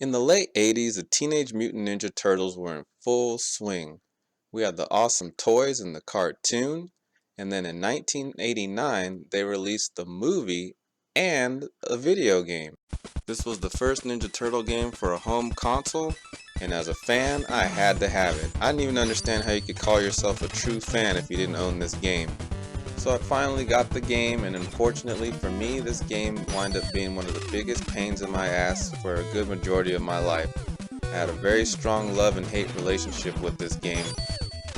In the late 80s, the Teenage Mutant Ninja Turtles were in full swing. We had the awesome toys and the cartoon, and then in 1989, they released the movie and a video game. This was the first Ninja Turtle game for a home console, and as a fan, I had to have it. I didn't even understand how you could call yourself a true fan if you didn't own this game. So I finally got the game, and unfortunately for me, this game wound up being one of the biggest pains in my ass for a good majority of my life. I had a very strong love and hate relationship with this game.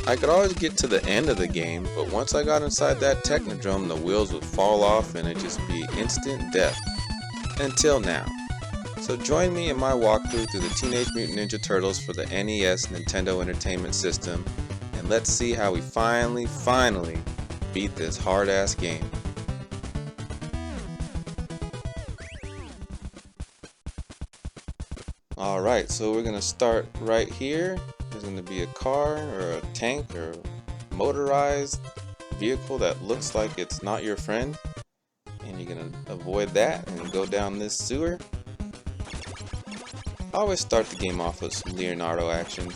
I could always get to the end of the game, but once I got inside that Technodrome, the wheels would fall off and it'd just be instant death. Until now. So join me in my walkthrough through the Teenage Mutant Ninja Turtles for the NES Nintendo Entertainment System, and let's see how we finally beat this hard-ass game. Alright, so we're going to start right here. There's going to be a car or a tank or motorized vehicle that looks like it's not your friend. And you're going to avoid that and go down this sewer. I always start the game off with some Leonardo action.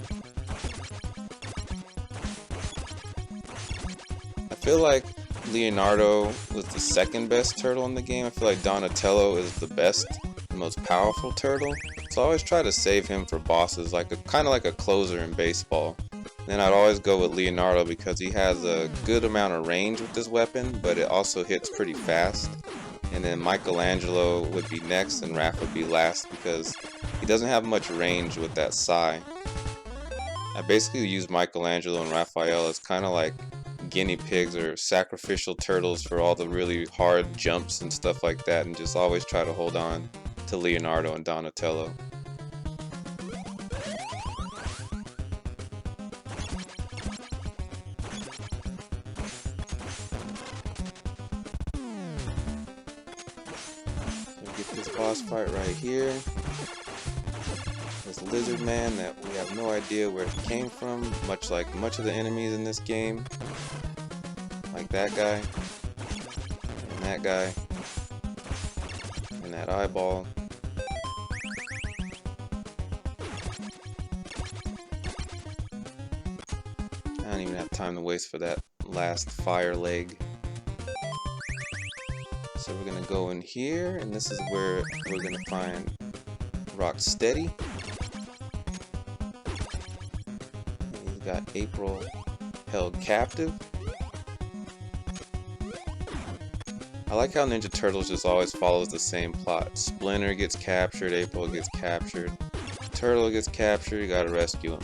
I feel like Leonardo was the second best turtle in the game. I feel like Donatello is the best, the most powerful turtle. So I always try to save him for bosses, like kind of like a closer in baseball. Then I'd always go with Leonardo because he has a good amount of range with this weapon, but it also hits pretty fast. And then Michelangelo would be next and Raph would be last because he doesn't have much range with that sai. I basically use Michelangelo and Raphael as kind of like guinea pigs or sacrificial turtles for all the really hard jumps and stuff like that, and just always try to hold on to Leonardo and Donatello. Get this boss fight right here. This lizard man that we have no idea where he came from, much like much of the enemies in this game. Like that guy, and that guy, and that eyeball. I don't even have time to waste for that last fire leg. So we're gonna go in here, and this is where we're gonna find Rocksteady. He's got April held captive. I like how Ninja Turtles just always follows the same plot. Splinter gets captured, April gets captured, Turtle gets captured, you gotta rescue him.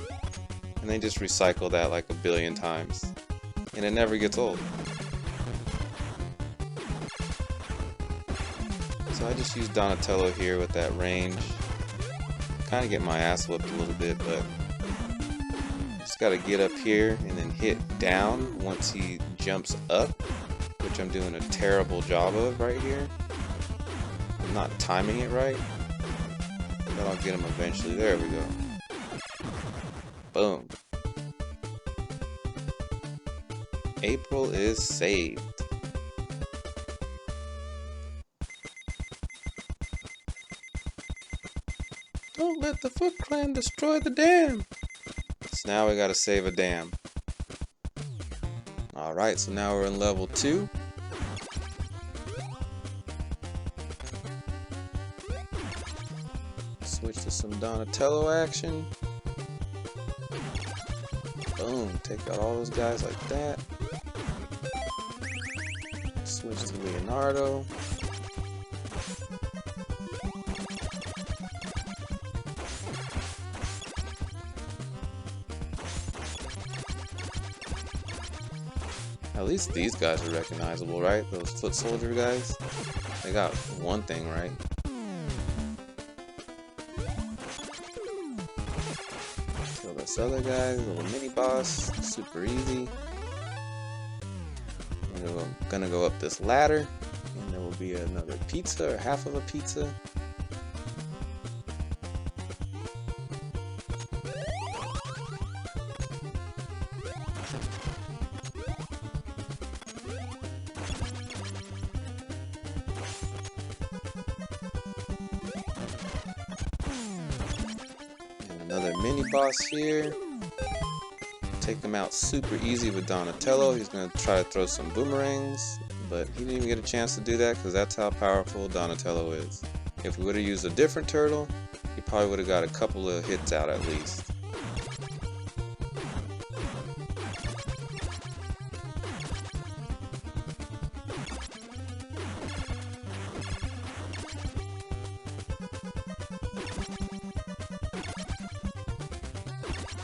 And they just recycle that like a billion times. And it never gets old. So I just use Donatello here with that range. Kinda get my ass whipped a little bit, but just gotta get up here and then hit down once he jumps up, which I'm doing a terrible job of right here. I'm not timing it right, but I'll get him eventually. There we go. Boom. April is saved. Don't let the Foot Clan destroy the dam. So now we gotta save a dam. Alright, so now we're in level 2. Switch to some Donatello action. Boom, take out all those guys like that. Switch to Leonardo. At least these guys are recognizable, right? Those foot soldier guys. They got one thing right. Kill this other guy, little mini boss, super easy. I'm gonna go up this ladder, and there will be another pizza or half of a pizza. Another mini boss here. Take him out super easy with Donatello. He's going to try to throw some boomerangs, but he didn't even get a chance to do that because that's how powerful Donatello is. If we would have used a different turtle, he probably would have got a couple of hits out at least.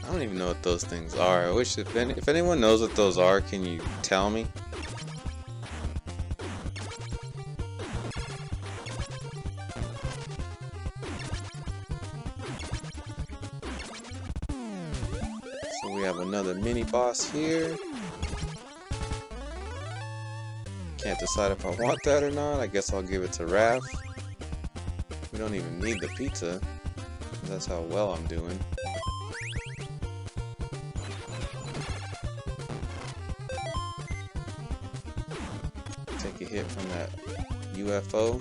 I don't even know what those things are. I wish if anyone knows what those are, can you tell me? So we have another mini boss here. Can't decide if I want that or not. I guess I'll give it to Raph. We don't even need the pizza. That's how well I'm doing. Take a hit from that UFO.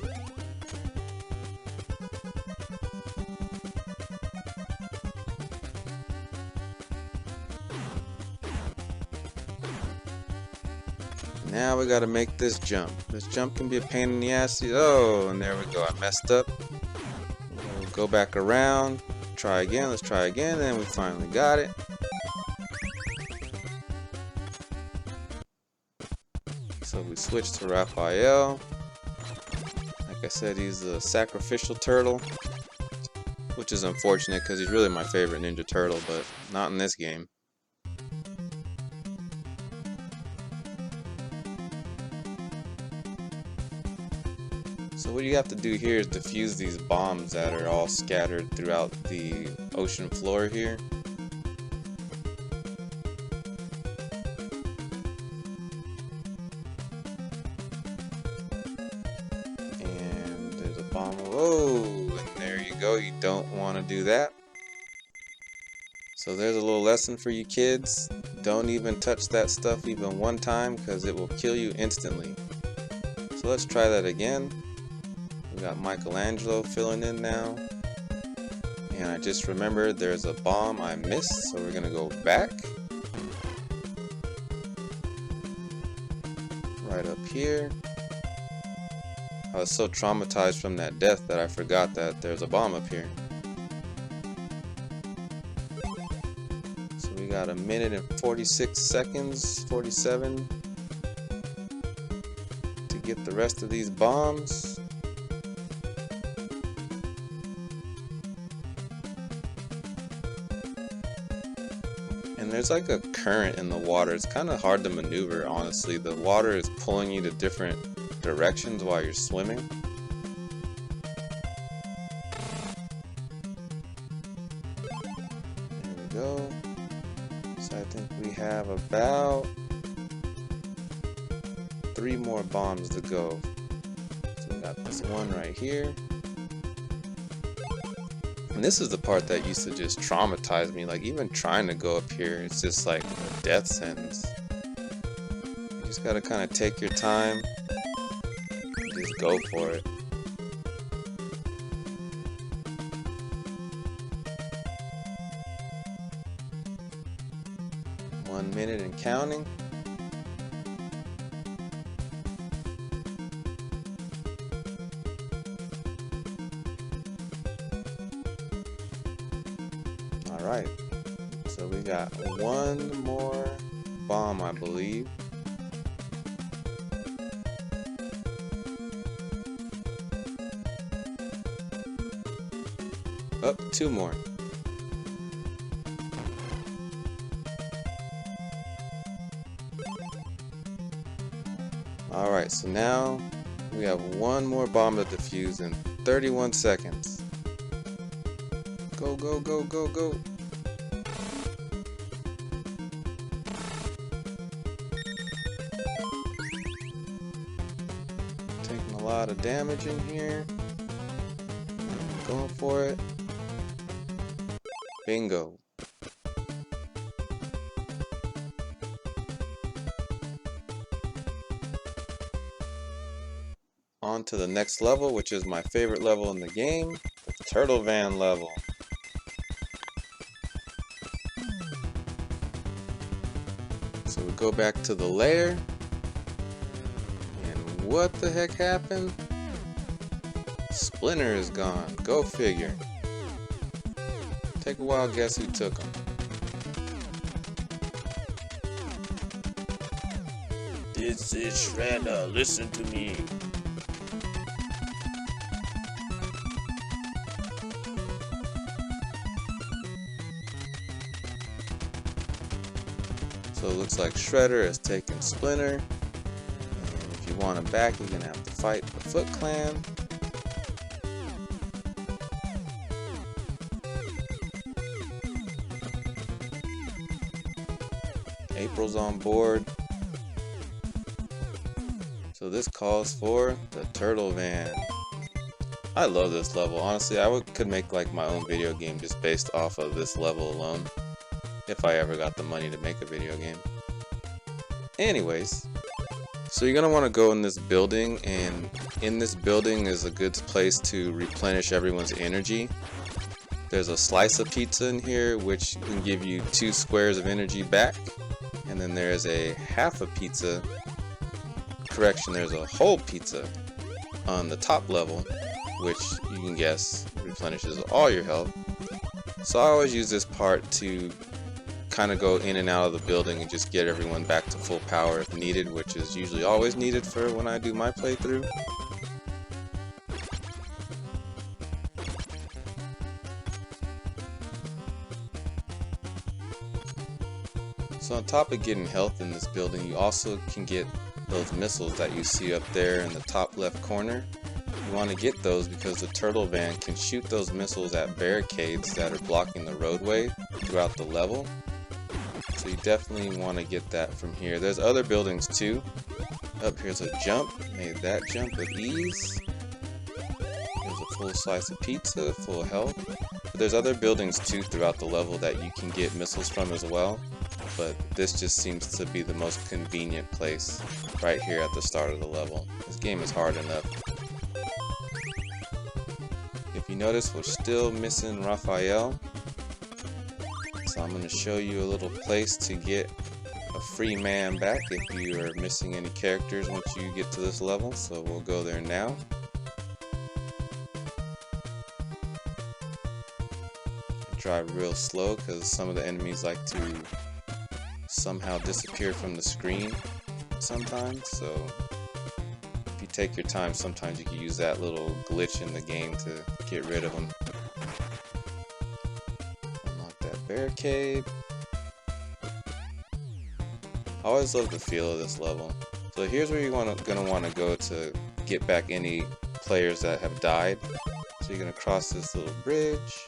Now we gotta make this jump. This jump can be a pain in the ass. Oh, and there we go. I messed up. We'll go back around. Try again. Let's try again. And we finally got it. So we switched to Raphael. Like I said, he's a sacrificial turtle, which is unfortunate because he's really my favorite Ninja Turtle, but not in this game. So what you have to do here is defuse these bombs that are all scattered throughout the ocean floor here. And there's a bomb. Whoa! And there you go. You don't want to do that. So there's a little lesson for you kids. Don't even touch that stuff even one time because it will kill you instantly. So let's try that again. We got Michelangelo filling in now. And I just remembered there's a bomb I missed, so we're gonna go back. Right up here. I was so traumatized from that death that I forgot that there's a bomb up here. So we got 1 minute and 46 seconds, 47, to get the rest of these bombs. And there's like a current in the water. It's kind of hard to maneuver, honestly. The water is pulling you to different directions while you're swimming. There we go. So I think we have about 3 more bombs to go. So we got this one right here. And this is the part that used to just traumatize me. Like, even trying to go up here, it's just like a death sentence. You just gotta kind of take your time and just go for it. One minute and counting. Alright, so we got one more bomb, I believe. Oh, 2 more. Alright, so now we have 1 more bomb to defuse in 31 seconds. Go, go, go, go, go. Taking a lot of damage in here. Going for it. Bingo. On to the next level, which is my favorite level in the game, the Turtle Van level. So we go back to the lair. And what the heck happened? Splinter is gone. Go figure. Take a wild guess who took him. This is Shredder, listen to me. So it looks like Shredder has taken Splinter. And if you want him back, you're gonna have to fight the Foot Clan. April's on board. So this calls for the Turtle Van. I love this level. Honestly, could make like my own video game just based off of this level alone. If I ever got the money to make a video game. Anyways, so you're gonna want to go in this building, and in this building is a good place to replenish everyone's energy. There's a slice of pizza in here which can give you 2 squares of energy back, and then there's a half a pizza. Correction, there's a whole pizza on the top level, which you can guess replenishes all your health. So I always use this part to kind of go in and out of the building and just get everyone back to full power if needed, which is usually always needed for when I do my playthrough. So on top of getting health in this building, you also can get those missiles that you see up there in the top left corner. You want to get those because the Turtle Van can shoot those missiles at barricades that are blocking the roadway throughout the level. So you definitely want to get that from here. There's other buildings too. Up here's a jump. Made that jump with ease. There's a full slice of pizza, full health. But there's other buildings too throughout the level that you can get missiles from as well. But this just seems to be the most convenient place right here at the start of the level. This game is hard enough. If you notice, we're still missing Raphael. So I'm going to show you a little place to get a free man back if you are missing any characters once you get to this level. So we'll go there now. Drive real slow because some of the enemies like to somehow disappear from the screen sometimes. So if you take your time, sometimes you can use that little glitch in the game to get rid of them. Barricade. I always love the feel of this level. So here's where you're gonna want to go to get back any players that have died. So you're gonna cross this little bridge.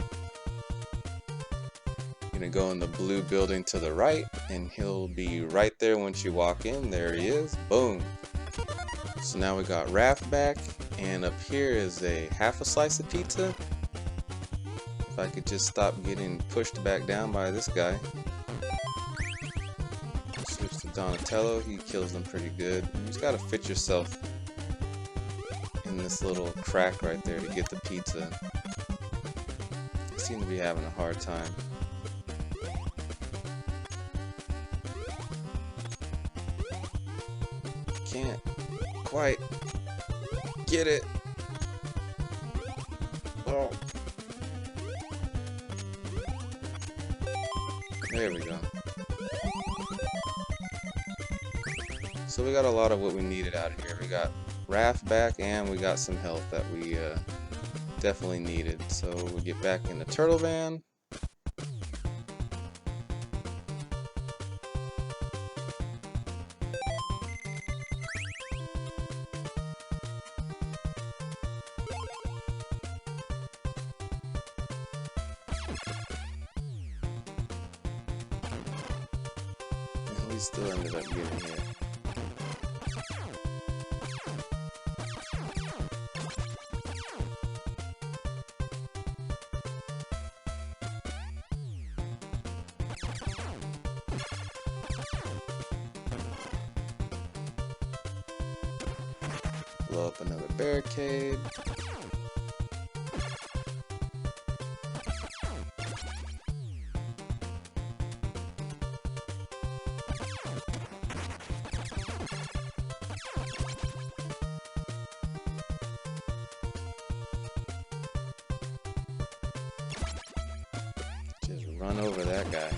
You're gonna go in the blue building to the right, and he'll be right there once you walk in. There he is. Boom. So now we got Raph back, and up here is a half a slice of pizza. If I could just stop getting pushed back down by this guy. Switch to Donatello, he kills them pretty good. You just gotta fit yourself in this little crack right there to get the pizza. I seem to be having a hard time. Can't quite get it. Oh. There we go. So we got a lot of what we needed out of here. We got Raph back, and we got some health that we definitely needed. So we get back in the Turtle Van. We still ended up getting hit. Blow up another barricade. Run over that guy.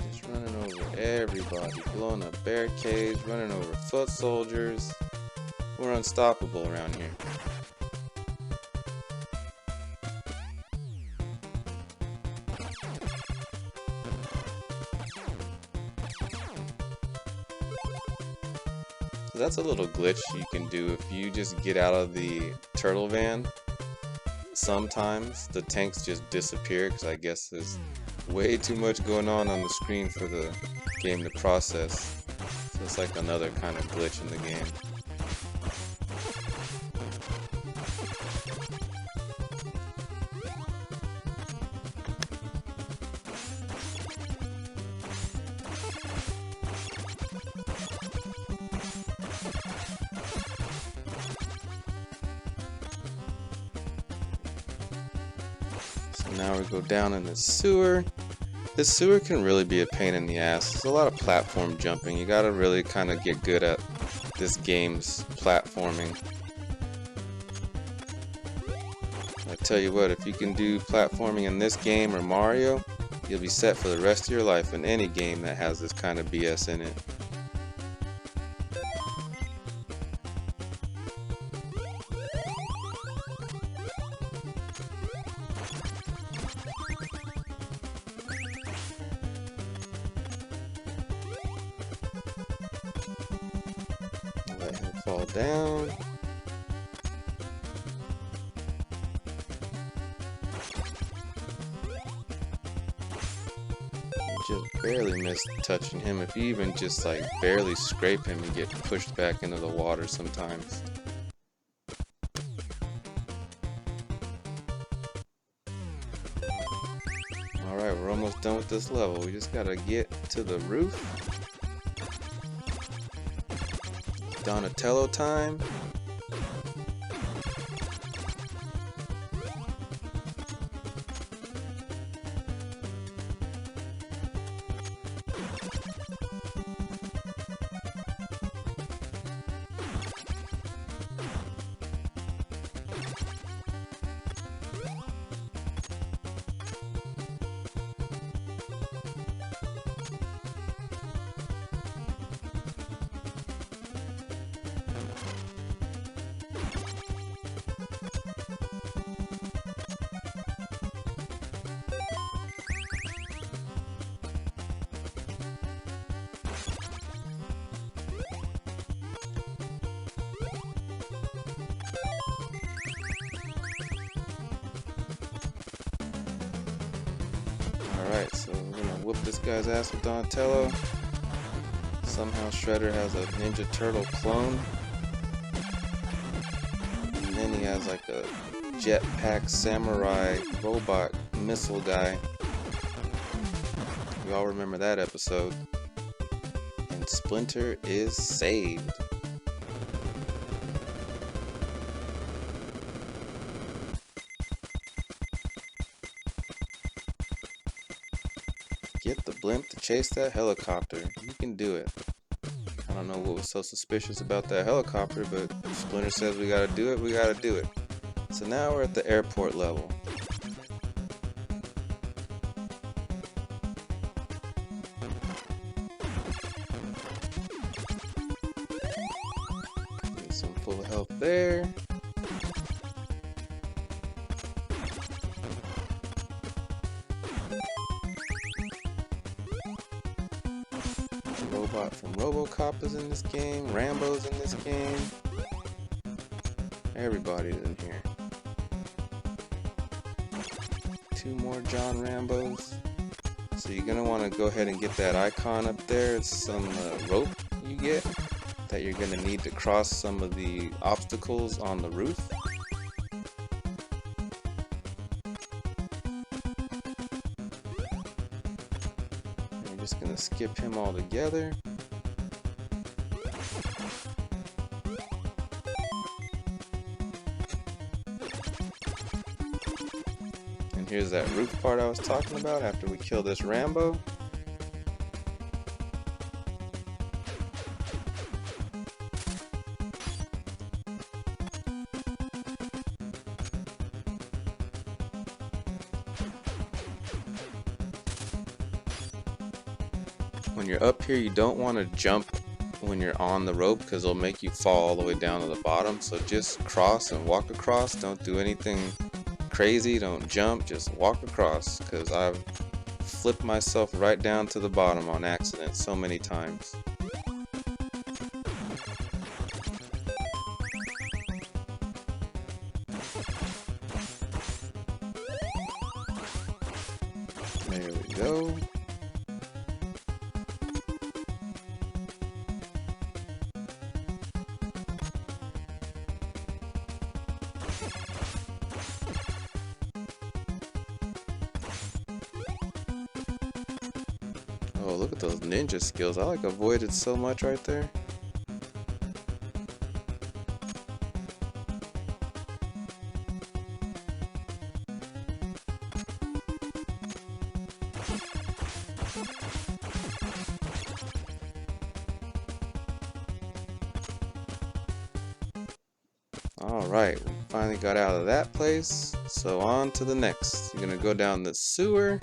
Just running over everybody, blowing up barricades, running over foot soldiers. We're unstoppable around here. So that's a little glitch you can do if you just get out of the turtle van. Sometimes the tanks just disappear because I guess there's way too much going on the screen for the game to process. So it's like another kind of glitch in the game. So now we go down in the sewer. This sewer can really be a pain in the ass. There's a lot of platform jumping. You gotta really kind of get good at this game's platforming. I tell you what, if you can do platforming in this game or Mario, you'll be set for the rest of your life in any game that has this kind of BS in it. Let him fall down. You just barely missed touching him. If you even just like barely scrape him, you get pushed back into the water sometimes. Alright, we're almost done with this level. We just gotta get to the roof. Donatello time. Alright, so we're gonna whoop this guy's ass with Donatello. Somehow Shredder has a Ninja Turtle clone. And then he has like a jetpack samurai robot missile guy. We all remember that episode. And Splinter is saved. Get the blimp to chase that helicopter. You can do it. I don't know what was so suspicious about that helicopter, but if Splinter says we gotta do it, we gotta do it. So now we're at the airport level. Get some full health there. Robot from RoboCop is in this game. Rambo's in this game. Everybody's in here. 2 more John Rambos. So you're gonna want to go ahead and get that icon up there. It's some rope you get that you're gonna need to cross some of the obstacles on the roof. And you're just gonna skip him altogether. And here's that roof part I was talking about after we kill this Rambo. When you're up here, you don't want to jump when you're on the rope because it'll make you fall all the way down to the bottom. So just cross and walk across. Don't do anything crazy. Don't jump. Just walk across, because I've flipped myself right down to the bottom on accident so many times. There we go. Oh, look at those ninja skills. I like avoided so much right there. Alright, we finally got out of that place. So on to the next. You're gonna go down the sewer.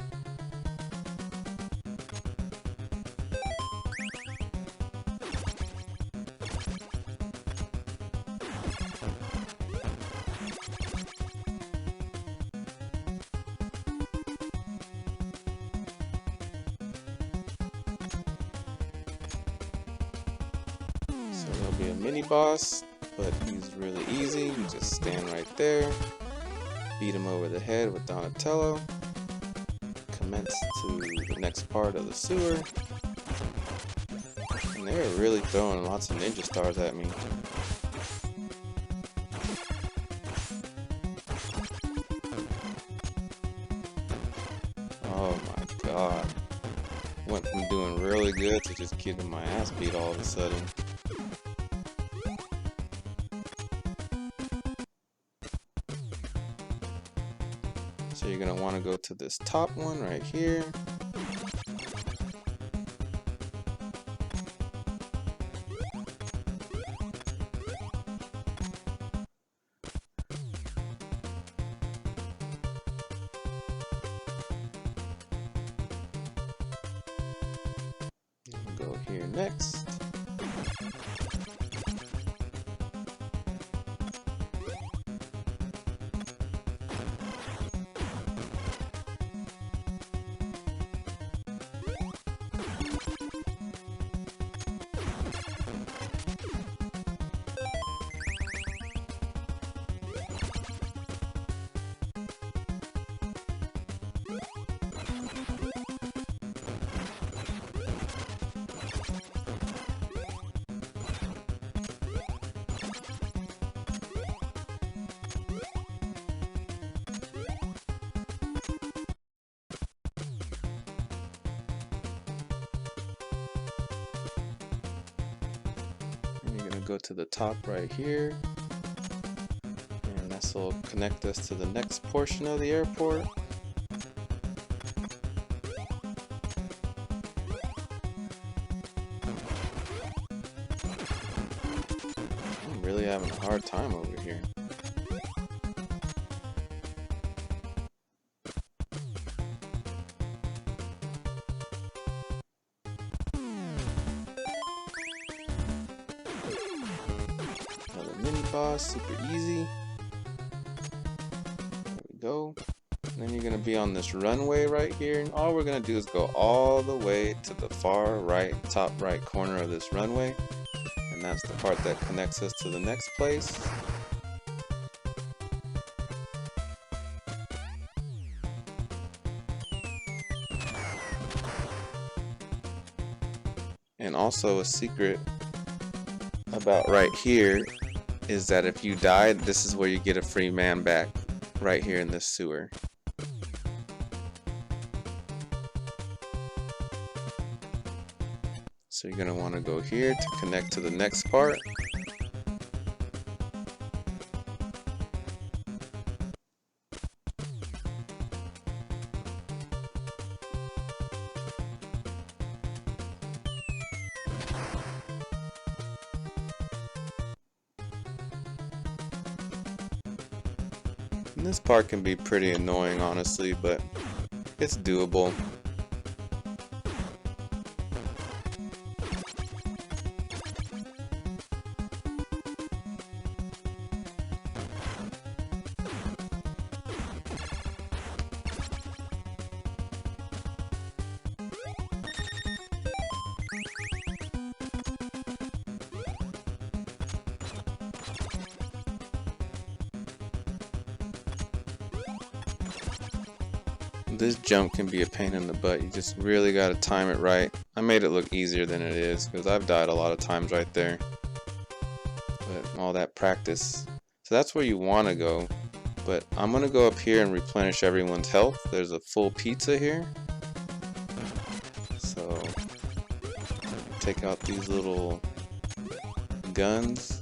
So there'll be a mini boss, but he's really easy. You just stand right there, beat him over the head with Donatello, commence to the next part of the sewer. And they're really throwing lots of ninja stars at me. Oh my god. Went from doing really good to just getting my ass beat all of a sudden. So you're going to want to go to this top one right here. Go here next. And you're going to go to the top right here. And this will connect us to the next portion of the airport. I'm really having a hard time over here. Another mini boss, super easy. There we go. And then you're going to be on this runway right here, and all we're going to do is go all the way to the far right, top right corner of this runway, and that's the part that connects us to the next place. And also a secret about right here is that if you die, this is where you get a free man back, right here in this sewer. So you're going to want to go here to connect to the next part. And this part can be pretty annoying, honestly, but it's doable. This jump can be a pain in the butt. You just really gotta time it right. I made it look easier than it is because I've died a lot of times right there. But all that practice. So that's where you want to go. But I'm gonna go up here and replenish everyone's health. There's a full pizza here. So take out these little guns.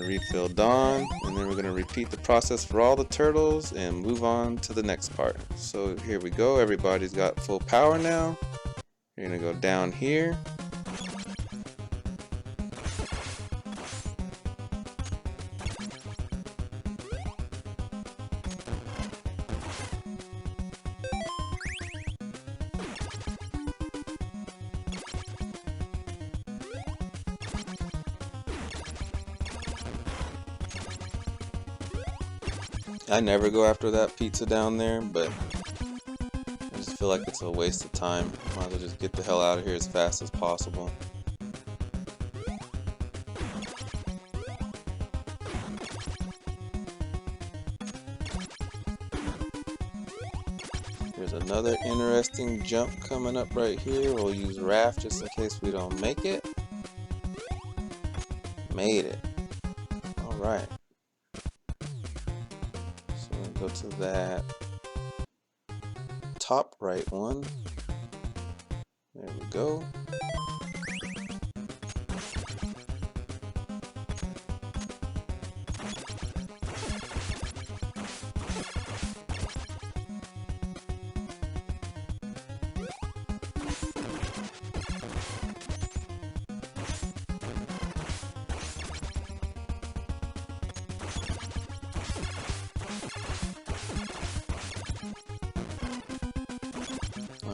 Refill Dawn, and then we're going to repeat the process for all the turtles and move on to the next part. So here we go, everybody's got full power now. You're going to go down here. I never go after that pizza down there, but I just feel like it's a waste of time. Might as well just get the hell out of here as fast as possible. There's another interesting jump coming up right here. We'll use Raft just in case we don't make it. Made it. Alright. Go to that top right one. There we go.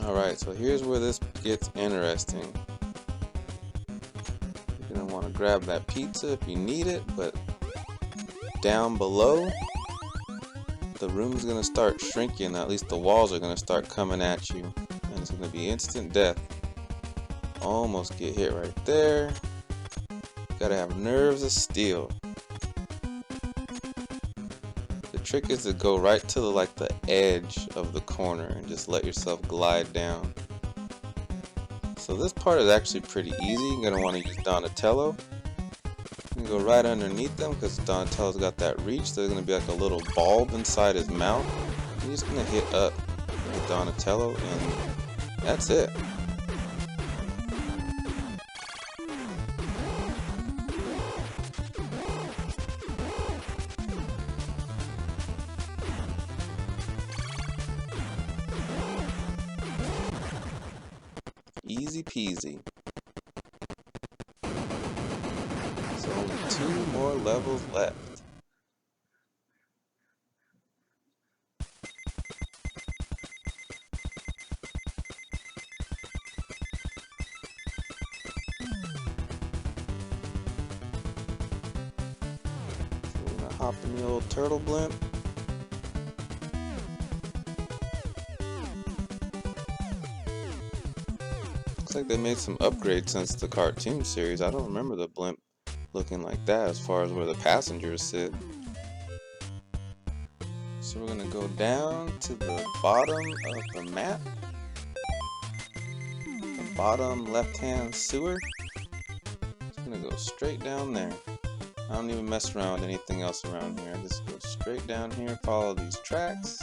Alright, so here's where this gets interesting. You're going to want to grab that pizza if you need it, but down below, the room's going to start shrinking. At least the walls are going to start coming at you, and it's going to be instant death. Almost get hit right there. Gotta have nerves of steel. The trick is to go right to the edge of the corner and just let yourself glide down. So this part is actually pretty easy. You're going to want to use Donatello. You can go right underneath them because Donatello's got that reach. There's going to be like a little bulb inside his mouth. You're just going to hit up with Donatello and that's it. Easy peasy. So only 2 more levels left. So we're gonna hop in the old turtle blimp. Looks like they made some upgrades since the cartoon series. I don't remember the blimp looking like that as far as where the passengers sit. So we're going to go down to the bottom of the map. The bottom left-hand sewer. Just going to go straight down there. I don't even mess around with anything else around here. I just go straight down here, follow these tracks.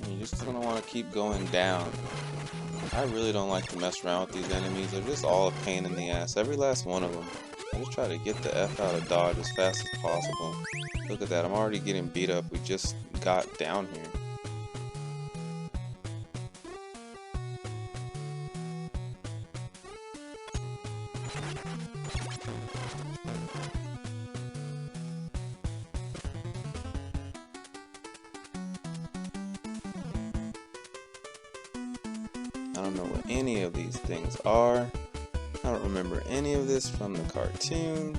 You're just going to want to keep going down. I really don't like to mess around with these enemies. They're just all a pain in the ass. Every last one of them. I just try to get the F out of Dodge as fast as possible. Look at that, I'm already getting beat up. We just got down here. I don't know what any of these things are. I don't remember any of this from the cartoon.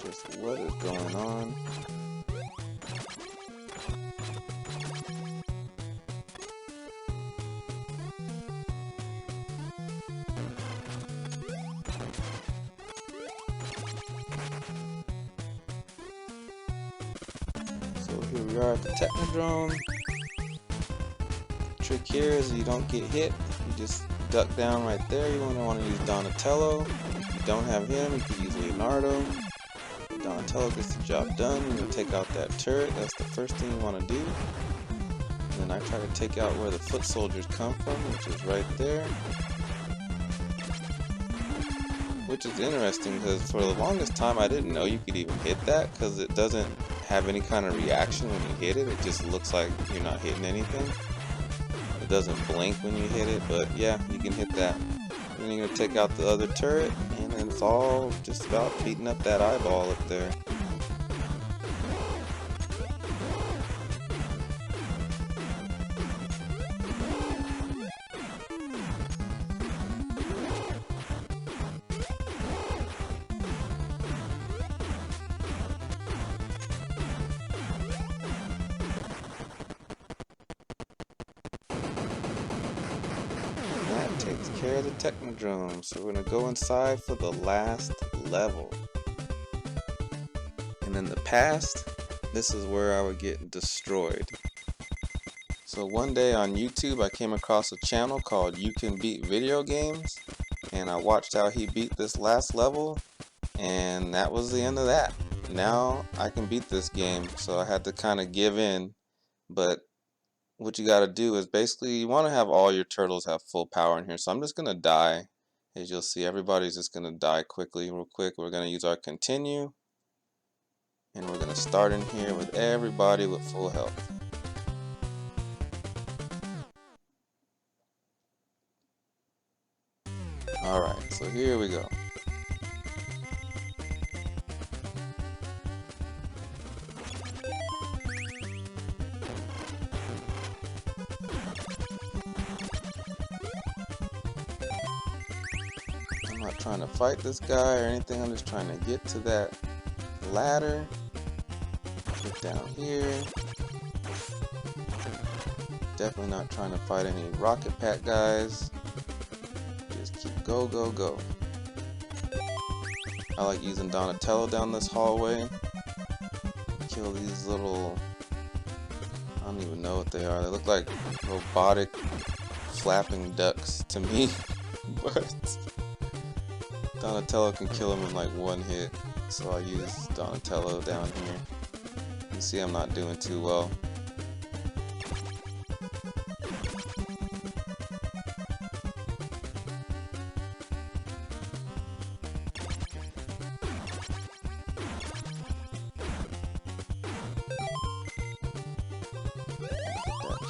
Just what is going on? So here we are at the Technodrome. Trick here is you don't get hit. You just duck down right there. You want to use Donatello. If you don't have him, you can use Leonardo. Donatello gets the job done. You're going to take out that turret. That's the first thing you want to do. And then I try to take out where the foot soldiers come from, which is right there. Which is interesting because for the longest time I didn't know you could even hit that because it doesn't have any kind of reaction when you hit it. It just looks like you're not hitting anything. It doesn't blink when you hit it, but yeah, you can hit that. Then you're going to take out the other turret, and then it's all just about beating up that eyeball up there. Takes care of the Technodrome, so we're gonna go inside for the last level. And in the past, this is where I would get destroyed. So one day on YouTube I came across a channel called You Can Beat Video Games, and I watched how he beat this last level, and that was the end of that. Now I can beat this game, so I had to kind of give in, but what you gotta do is basically you want to have all your turtles have full power in here. So I'm just gonna die. As you'll see, everybody's just gonna die quickly, real quick. We're gonna use our continue, and we're gonna start in here with everybody with full health. Alright, so here we go. I'm not trying to fight this guy or anything, I'm just trying to get to that ladder. Get down here. Definitely not trying to fight any rocket pack guys. Just keep go, go, go. I like using Donatello down this hallway. Kill these little, I don't even know what they are. They look like robotic flapping ducks to me. But Donatello can kill them in like one hit. So I'll use Donatello down here. You can see I'm not doing too well.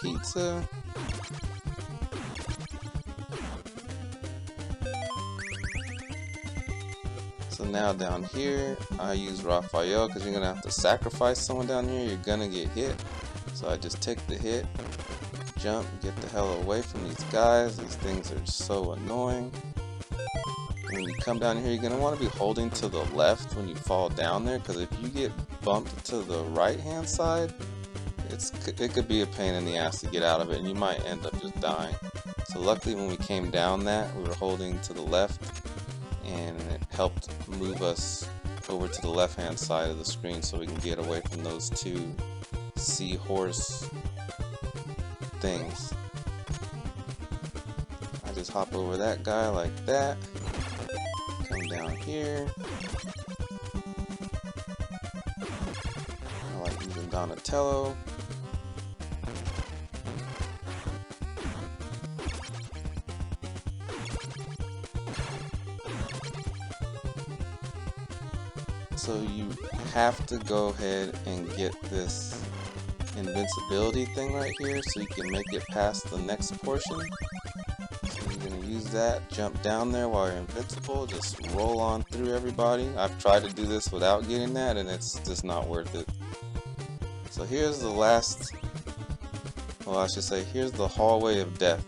Pizza. So now down here, I use Raphael because you're gonna have to sacrifice someone down here. You're gonna get hit. So I just take the hit, jump, get the hell away from these guys. These things are so annoying. When you come down here, you're gonna want to be holding to the left when you fall down there, because if you get bumped to the right hand side, it could be a pain in the ass to get out of it, and you might end up just dying. So luckily when we came down that, we were holding to the left, and it helped move us over to the left hand side of the screen so we can get away from those two seahorse things. I just hop over that guy like that, come down here. I like using Donatello. So you have to go ahead and get this invincibility thing right here so you can make it past the next portion. So you're going to use that, jump down there while you're invincible, just roll on through everybody. I've tried to do this without getting that and it's just not worth it. So here's the last, well, I should say here's the hallway of death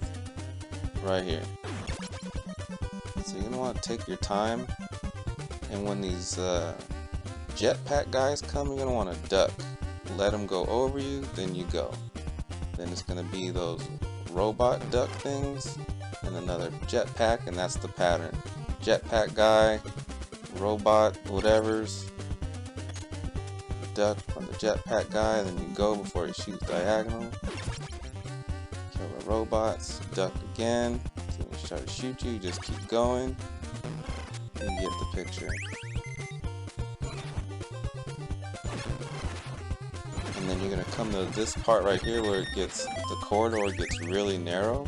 right here. So you're going to want to take your time, and when these jetpack guys come, you're going to want to duck. Let them go over you, then you go. Then it's going to be those robot duck things and another jetpack, and that's the pattern. Jetpack guy, robot whatevers, duck from the jetpack guy, then you go before he shoots diagonal. Kill the robots, duck again. So when he tries to shoot you, just keep going. You get the picture. And then you're going to come to this part right here where it gets, the corridor gets really narrow.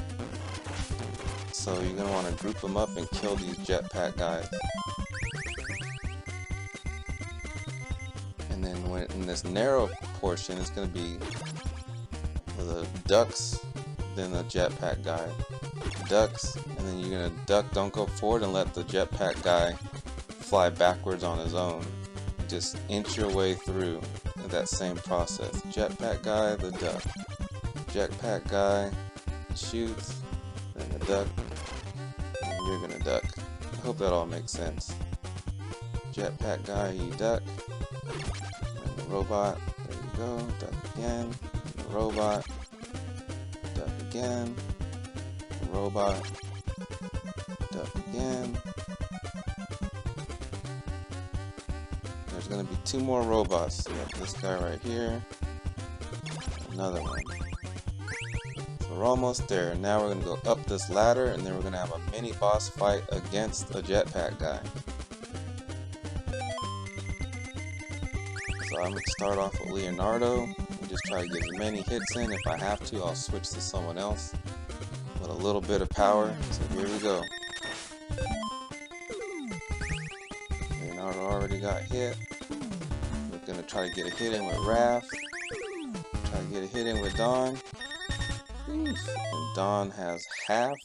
So you're going to want to group them up and kill these jetpack guys. And then when in this narrow portion, it's going to be the ducks, then the jetpack guy. Ducks, and then you're going to duck, don't go forward, and let the jetpack guy fly backwards on his own. Just inch your way through that same process. Jetpack guy, the duck. Jetpack guy shoots, then the duck, and you're gonna duck. I hope that all makes sense. Jetpack guy, you duck, and the robot, there you go, duck again, the robot, duck again, the robot, duck again. There's going to be two more robots. So we have this guy right here, another one. So we're almost there. Now we're going to go up this ladder, and then we're going to have a mini boss fight against a jetpack guy. So I'm going to start off with Leonardo and just try to get as many hits in. If I have to, I'll switch to someone else with a little bit of power. So here we go. Leonardo already got hit. We're gonna try to get a hit in with Raph. Try to get a hit in with Dawn. And Dawn has half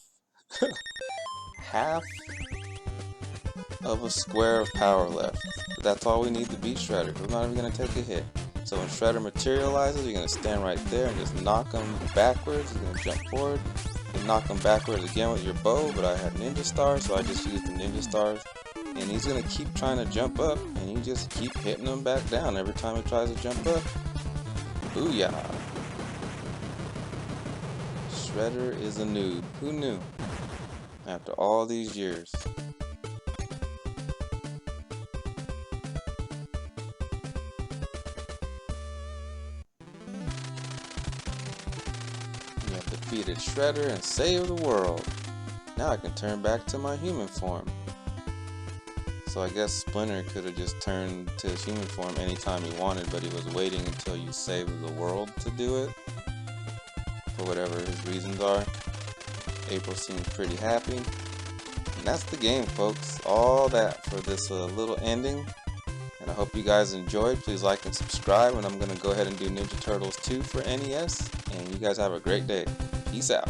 of a square of power left. But that's all we need to beat Shredder. We're not even gonna take a hit. So when Shredder materializes, you're gonna stand right there and just knock him backwards. He's gonna jump forward and knock him backwards again with your bow. But I had Ninja Stars, so I just used the Ninja Stars. And he's going to keep trying to jump up, and you just keep hitting him back down every time he tries to jump up. Booyah! Shredder is a noob. Who knew? After all these years. You have defeated Shredder and saved the world. Now I can turn back to my human form. So I guess Splinter could have just turned to his human form anytime he wanted, but he was waiting until you saved the world to do it, for whatever his reasons are. April seems pretty happy. And that's the game, folks. All that for this little ending. And I hope you guys enjoyed. Please like and subscribe, and I'm going to go ahead and do Ninja Turtles 2 for NES. And you guys have a great day. Peace out.